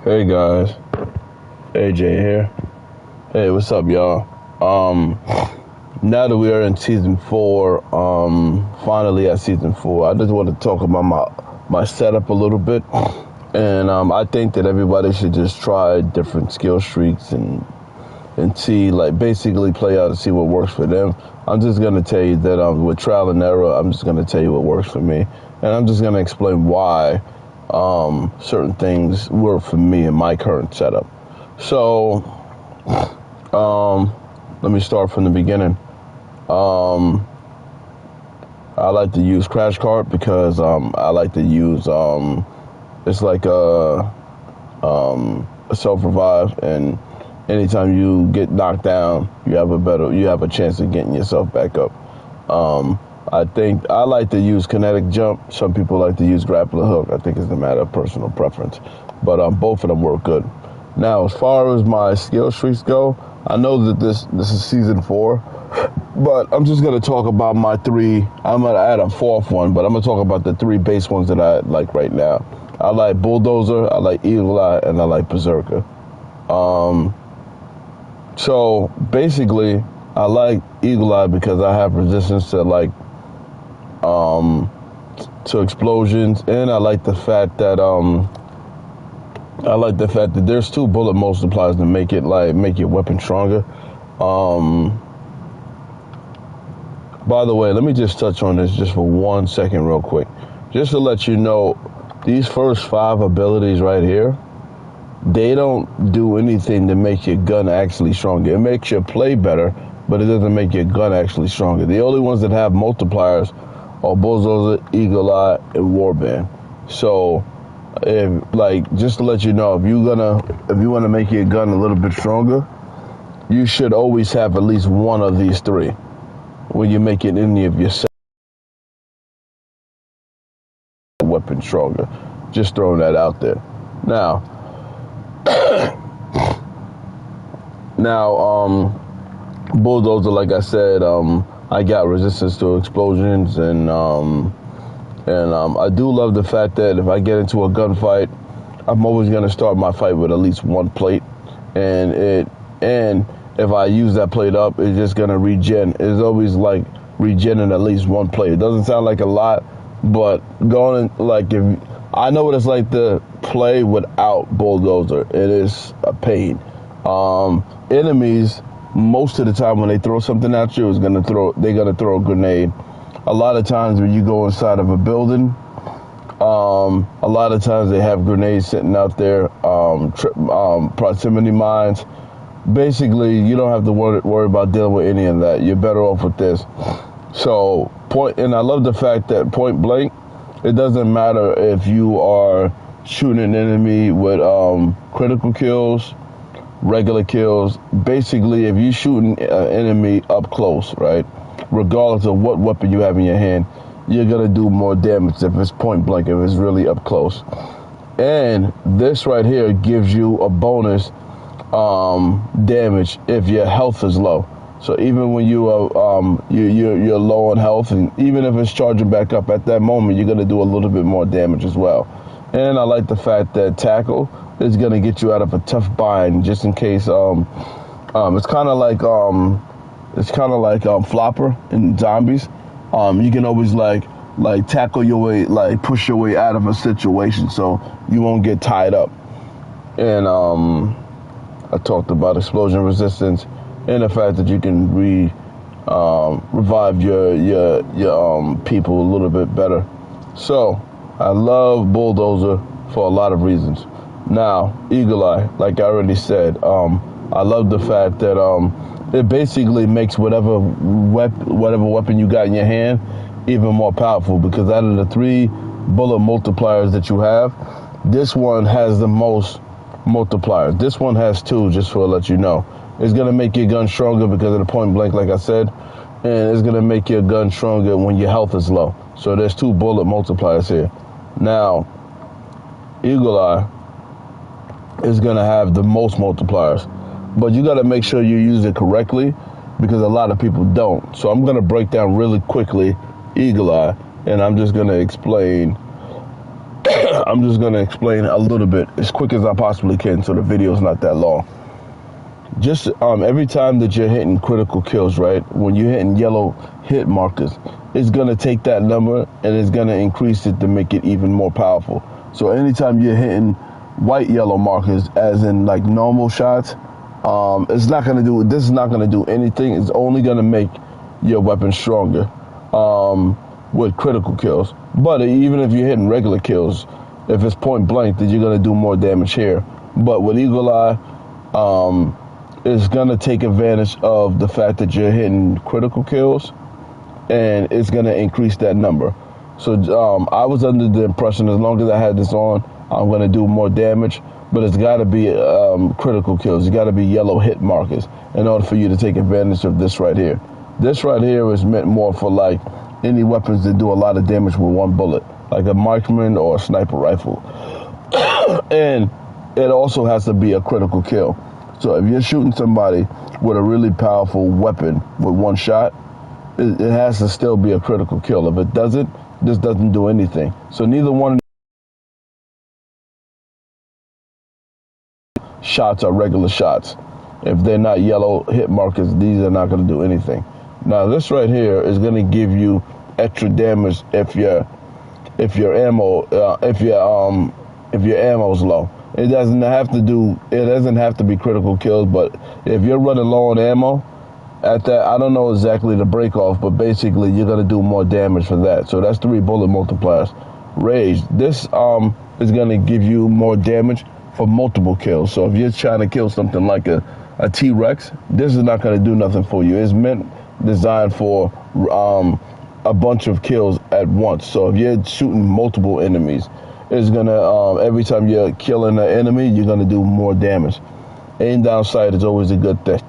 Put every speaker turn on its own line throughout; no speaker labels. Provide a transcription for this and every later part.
Hey guys, AJ here. Hey, what's up, y'all? Um, Now that we are in season four, finally at season four, I just want to talk about my setup a little bit, and I think that everybody should just try different skill streaks and see, like, basically play out and see what works for them. I'm just gonna tell you that with trial and error, I'm just gonna tell you what works for me, and I'm just gonna explain why certain things work for me in my current setup. So, um, let me start from the beginning. Um, I like to use Crash Cart because I like to use it's like a self revive, and anytime you get knocked down, you have a chance of getting yourself back up. Um, I think I like to use kinetic jump. Some people like to use grappling hook. I think it's a matter of personal preference, but both of them work good. Now, as far as my skill streaks go, I know that this is season four, but I'm just gonna talk about my three. I'm gonna add a fourth one, but I'm gonna talk about the three base ones that I like right now. I like Bulldozer, I like Eagle Eye, and I like Berserker. Um, so basically, I like Eagle Eye because I have resistance to um, to explosions, and I like the fact that there's two bullet multipliers to make your weapon stronger. Um, by the way, let me just touch on this just for 1 second, real quick, just to let you know, these first five abilities right here, they don't do anything to make your gun actually stronger. It makes your play better, but it doesn't make your gun actually stronger. The only ones that have multipliers are Bulldozer, Eagle Eye, and Warband. So, just to let you know, if you want to make your gun a little bit stronger, you should always have at least one of these three when you're making any of your weapons stronger. Just throwing that out there. Now, Bulldozer, like I said, I got resistance to explosions, and I do love the fact that if I get into a gunfight, I'm always gonna start my fight with at least one plate, and if I use that plate up, it's just gonna regen. It's always like regenerating at least one plate. It doesn't sound like a lot, but if I know what it's like to play without Bulldozer, it is a pain. Enemies, most of the time when they throw something at you, they're gonna throw a grenade. A lot of times when you go inside of a building, a lot of times they have grenades sitting out there, proximity mines. Basically, you don't have to worry about dealing with any of that. You're better off with this. So, and I love the fact that point blank, it doesn't matter if you are shooting an enemy with critical kills, regular kills. Basically, if you're shooting an enemy up close, right, regardless of what weapon you have in your hand, you're gonna do more damage if it's point blank, if it's really up close. And this right here gives you a bonus damage if your health is low. So even when you're low on health, and even if it's charging back up at that moment, you're gonna do a little bit more damage as well. And I like the fact that tackle is gonna get you out of a tough bind, just in case. It's kind of like flopper in zombies. You can always like tackle your way, like push your way out of a situation, so you won't get tied up. And I talked about explosion resistance and the fact that you can revive your people a little bit better. So I love Bulldozer for a lot of reasons. Now, Eagle Eye, like I already said, I love the fact that it basically makes whatever weapon you got in your hand even more powerful, because out of the three bullet multipliers that you have, this one has the most multipliers. This one has two, just to let you know. It's going to make your gun stronger because of the point blank, like I said, and it's going to make your gun stronger when your health is low. So there's two bullet multipliers here. Now, Eagle Eye is going to have the most multipliers, but you got to make sure you use it correctly, because a lot of people don't. So I'm going to break down really quickly Eagle Eye, and I'm just going to explain I'm just going to explain a little bit as quick as I possibly can so the video's not that long. Just every time that you're hitting critical kills, right, when you're hitting yellow hit markers, it's going to take that number and it's going to increase it to make it even more powerful. So anytime you're hitting white yellow markers, as in like normal shots, this is not going to do anything. It's only going to make your weapon stronger with critical kills. But even if you're hitting regular kills, if it's point blank, then you're going to do more damage here. But with Eagle Eye, it's going to take advantage of the fact that you're hitting critical kills, and it's going to increase that number. So I was under the impression as long as I had this on, I'm going to do more damage, but it's got to be critical kills. It's got to be yellow hit markers in order for you to take advantage of this right here. This right here is meant more for like any weapons that do a lot of damage with one bullet, like a marksman or a sniper rifle. And it also has to be a critical kill. So if you're shooting somebody with a really powerful weapon with one shot, it has to still be a critical kill. If it doesn't, this doesn't do anything. So neither one of these shots are regular shots. If they're not yellow hit markers, these are not going to do anything. Now this right here is going to give you extra damage if your ammo's low. It doesn't have to be critical kills, but if you're running low on ammo, at that, I don't know exactly the break off, but basically you're gonna do more damage for that. So that's 3 bullet multipliers. Rage. This is gonna give you more damage for multiple kills. So if you're trying to kill something like a T-Rex, this is not gonna do nothing for you. It's designed for a bunch of kills at once. So if you're shooting multiple enemies, it's gonna every time you're killing an enemy, you're gonna do more damage. Aim down sight is always a good thing.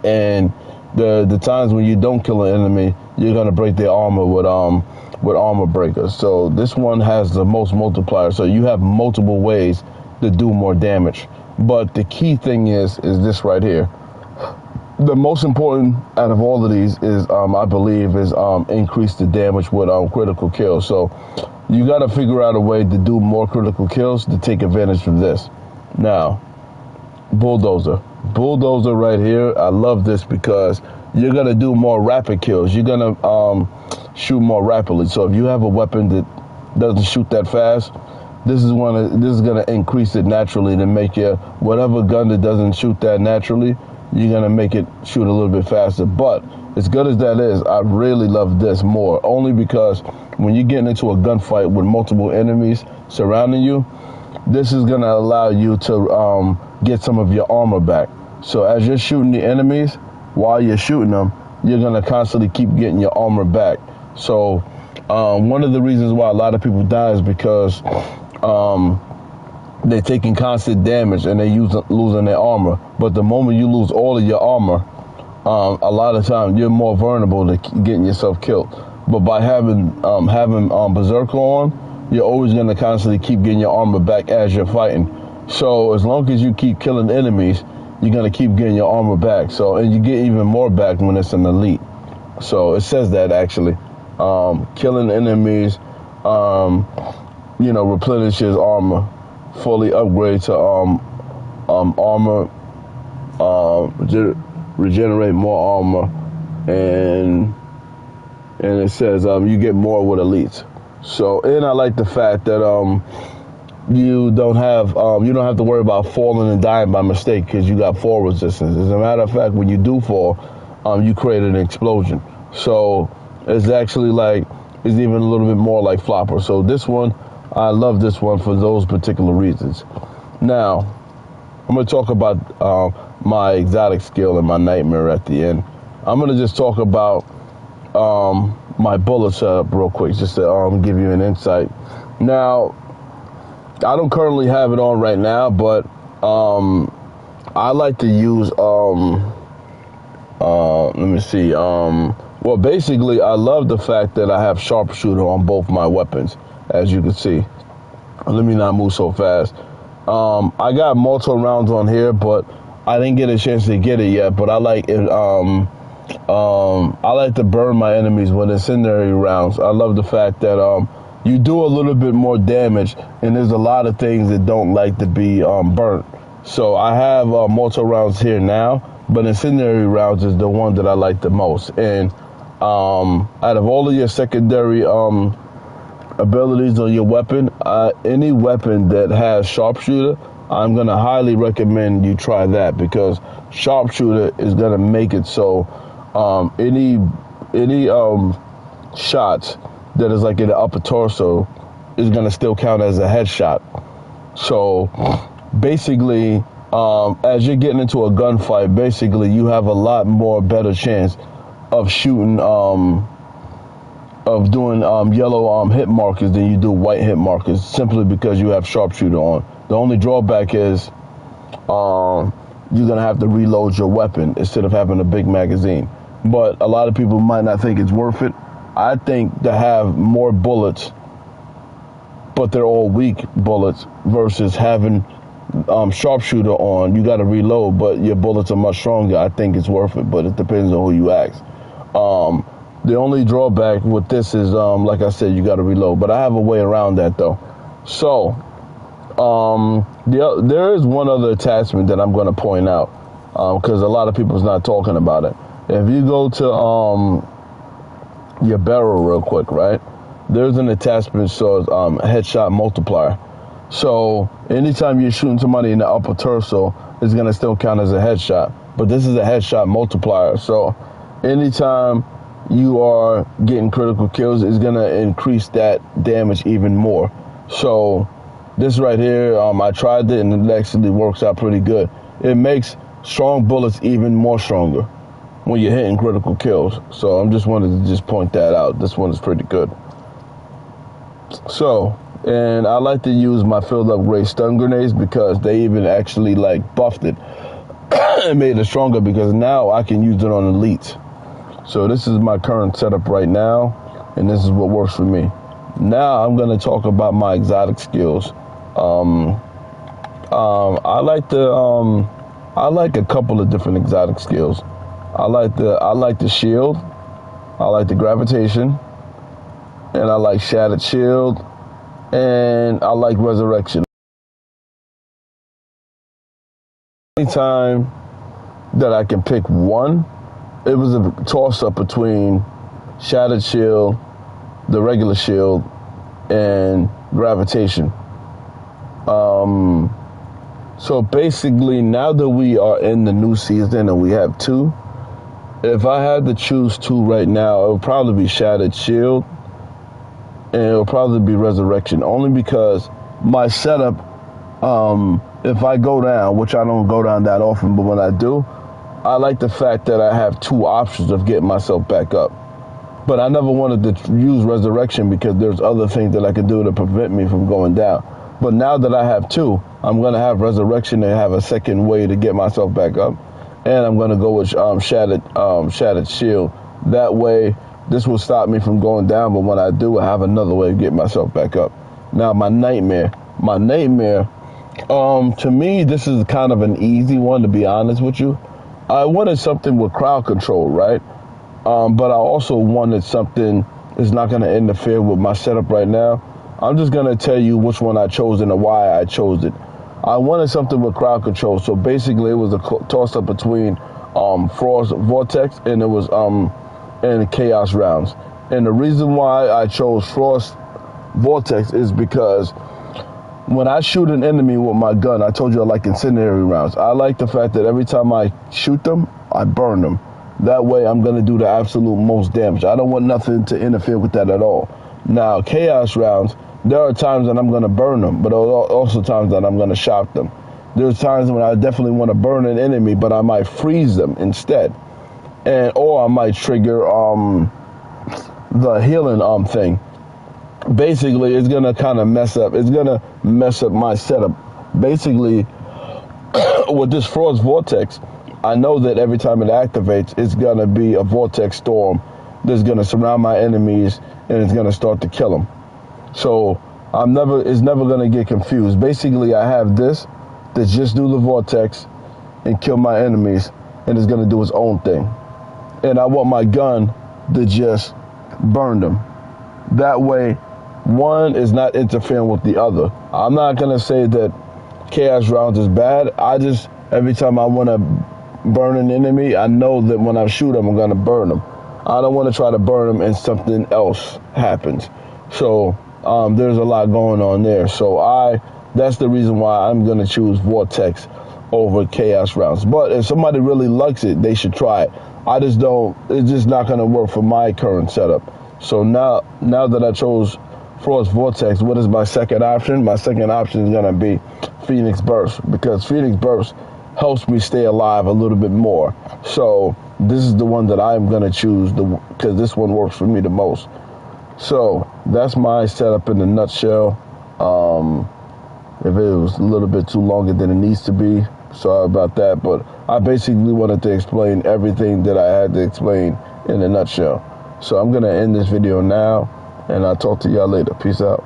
And the times when you don't kill an enemy, you're gonna break their armor with armor breakers. So this one has the most multiplier. So you have multiple ways to do more damage. But the key thing is this right here. The most important out of all of these is, I believe, is increase the damage with critical kills. So you got to figure out a way to do more critical kills to take advantage of this. Now, Bulldozer. Bulldozer right here, I love this because you're going to do more rapid kills. You're going to shoot more rapidly. So if you have a weapon that doesn't shoot that fast, this is going to increase it naturally to make your whatever gun that doesn't shoot that naturally, you're going to make it shoot a little bit faster. But as good as that is, I really love this more, only because when you're getting into a gunfight with multiple enemies surrounding you, this is going to allow you to get some of your armor back. So as you're shooting the enemies, while you're shooting them, you're going to constantly keep getting your armor back. So one of the reasons why a lot of people die is because they're taking constant damage and they're losing their armor. But the moment you lose all of your armor, a lot of times you're more vulnerable to getting yourself killed. But by having Berserker on, you're always going to constantly keep getting your armor back as you're fighting. So as long as you keep killing enemies, you're going to keep getting your armor back. So, and you get even more back when it's an elite. So it says that actually. Killing enemies, replenishes armor. Fully upgrade to armor, regenerate more armor, and it says you get more with elites. So, and I like the fact that you don't have to worry about falling and dying by mistake because you got fall resistance. As a matter of fact, when you do fall, you create an explosion. So it's actually it's even a little bit more like Flopper. So this one, I love this one for those particular reasons. Now, I'm going to talk about my exotic skill and my nightmare at the end. I'm going to just talk about my bullet setup real quick, just to give you an insight. Now, I don't currently have it on right now, but I like to use, let me see. Well, basically, I love the fact that I have sharpshooter on both my weapons. As you can see, let me not move so fast. I got multiple rounds on here, but I didn't get a chance to get it yet. But I like it. I like to burn my enemies with incendiary rounds. I love the fact that you do a little bit more damage, and there's a lot of things that don't like to be burnt. So I have mortar rounds here now, but incendiary rounds is the one that I like the most. And out of all of your secondary abilities on your weapon, any weapon that has sharpshooter, I'm going to highly recommend you try that, because sharpshooter is going to make it so any shots that is like in the upper torso is going to still count as a headshot. So basically, as you're getting into a gunfight, basically you have a lot more better chance of shooting, of doing yellow hit markers than you do white hit markers, simply because you have sharpshooter on. The only drawback is you're going to have to reload your weapon instead of having a big magazine. But a lot of people might not think it's worth it. I think to have more bullets, but they're all weak bullets, versus having sharpshooter on, you got to reload, but your bullets are much stronger. I think it's worth it, but it depends on who you ask. The only drawback with this is, like I said, you got to reload, but I have a way around that though. So there is one other attachment that I'm going to point out, because a lot of people's not talking about it. If you go to your barrel real quick, right, there's an attachment called headshot multiplier. So anytime you're shooting somebody in the upper torso, it's going to still count as a headshot. But this is a headshot multiplier. So anytime you are getting critical kills, it's going to increase that damage even more. So this right here, I tried it, and it actually works out pretty good. It makes strong bullets even more stronger when you're hitting critical kills. So I'm just wanted to just point that out. This one is pretty good. So, and I like to use my filled up gray stun grenades, because they even actually like buffed it and made it stronger, because now I can use it on elites. So this is my current setup right now, and this is what works for me. Now I'm going to talk about my exotic skills. I like a couple of different exotic skills. I like the shield, I like the gravitation, and I like shattered shield, and I like resurrection. Anytime that I can pick one, it was a toss-up between shattered shield, the regular shield, and gravitation. So basically, now that we are in the new season and we have two, if I had to choose two right now, it would probably be shattered shield, and it would probably be resurrection, only because my setup, if I go down, which I don't go down that often, but when I do, I like the fact that I have two options of getting myself back up. But I never wanted to use resurrection, because there's other things that I could do to prevent me from going down. But now that I have two, I'm going to have resurrection and have a second way to get myself back up. And I'm going to go with shattered shield. That way, this will stop me from going down, but when I do, I have another way to get myself back up. Now, my nightmare, to me, this is kind of an easy one, to be honest with you. I wanted something with crowd control, right? But I also wanted something that's not going to interfere with my setup right now. I'm just going to tell you which one I chose and why I chose it. I wanted something with crowd control, so basically it was a toss-up between Frost Vortex and it was and Chaos Rounds. And the reason why I chose Frost Vortex is because when I shoot an enemy with my gun, I told you I like incendiary rounds. I like the fact that every time I shoot them, I burn them. That way I'm going to do the absolute most damage. I don't want nothing to interfere with that at all. Now, Chaos Rounds, there are times that I'm going to burn them, but there are also times that I'm going to shock them. There's times when I definitely want to burn an enemy, but I might freeze them instead. Or I might trigger the healing thing. Basically, it's going to kind of mess up. It's going to mess up my setup. Basically, with this Frost Vortex, I know that every time it activates, it's going to be a vortex storm that's going to surround my enemies, and it's going to start to kill them. So it's never going to get confused. Basically, I have this that just do the vortex and kill my enemies, and it's going to do its own thing. And I want my gun to just burn them. That way, one is not interfering with the other. I'm not going to say that chaos rounds is bad. I just, every time I want to burn an enemy, I know that when I shoot them, I'm going to burn them. I don't want to try to burn them and something else happens. So there's a lot going on there. So that's the reason why I'm going to choose Vortex over chaos rounds. But if somebody really likes it, they should try it. I just don't, it's just not going to work for my current setup. So now that I chose Frost Vortex, what is my second option? My second option is going to be Phoenix Burst, because Phoenix Burst helps me stay alive a little bit more. So this is the one that I'm going to choose because this one works for me the most. So that's my setup in a nutshell. If it was a little bit too longer than it needs to be, sorry about that. But I basically wanted to explain everything that I had to explain in a nutshell. So I'm going to end this video now, and I'll talk to y'all later. Peace out.